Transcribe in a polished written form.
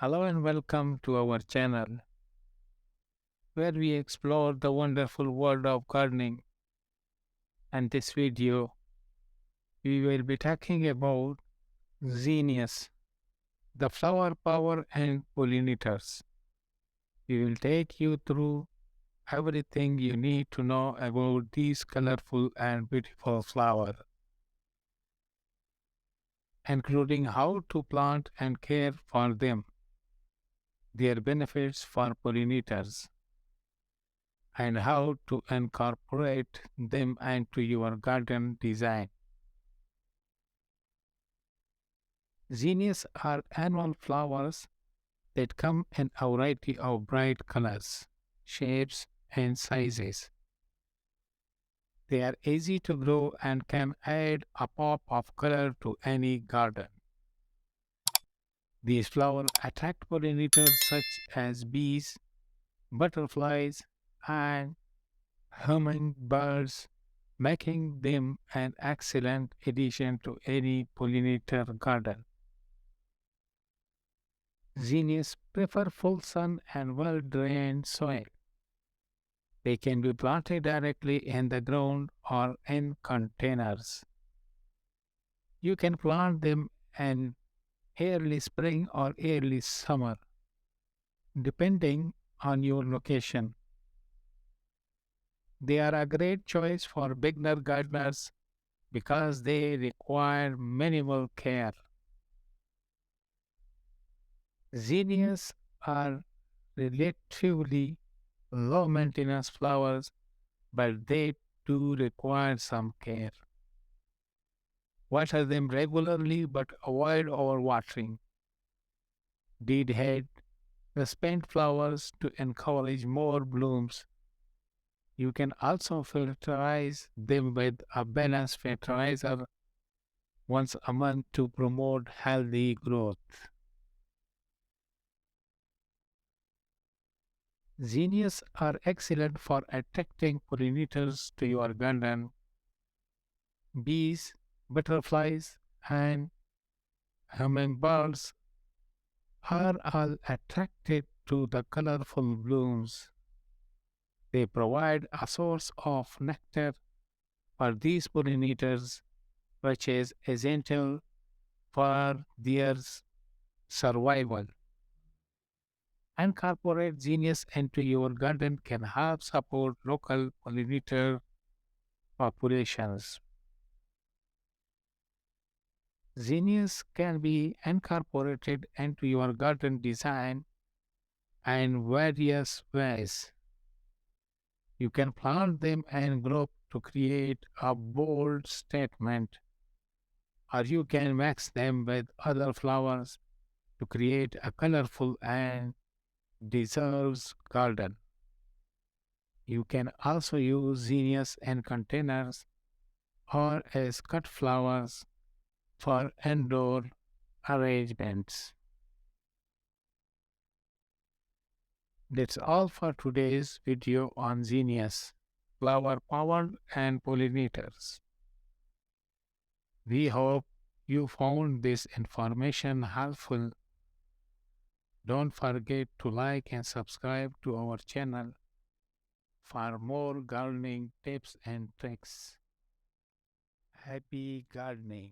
Hello and welcome to our channel where we explore the wonderful world of gardening. And this video, we will be talking about zinnias, the flower power and pollinators. We will take you through everything you need to know about these colorful and beautiful flowers, including how to plant and care for them, their benefits for pollinators, and how to incorporate them into your garden design. Zinnias are annual flowers that come in a variety of bright colors, shapes, and sizes. They are easy to grow and can add a pop of color to any garden. These flowers attract pollinators such as bees, butterflies, and hummingbirds, making them an excellent addition to any pollinator garden. Zinnias prefer full sun and well-drained soil. They can be planted directly in the ground or in containers. You can plant them in early spring or early summer, depending on your location. They are a great choice for beginner gardeners because they require minimal care. Zinnias are relatively low maintenance flowers, but they do require some care. Water them regularly but avoid overwatering. Deadhead the spent flowers to encourage more blooms. You can also fertilize them with a balanced fertilizer once a month to promote healthy growth. Zinnias are excellent for attracting pollinators to your garden. Bees, butterflies, and hummingbirds are all attracted to the colorful blooms. They provide a source of nectar for these pollinators, which is essential for their survival. Incorporate genius into your garden can help support local pollinator populations. Genius can be incorporated into your garden design in various ways. You can plant them in group to create a bold statement, or you can mix them with other flowers to create a colorful and diverse garden. You can also use zinnias in containers or as cut flowers for indoor arrangements. That's all for today's video on zinnias, flower powered and pollinators. We hope you found this information helpful. Don't forget to like and subscribe to our channel for more gardening tips and tricks. Happy gardening!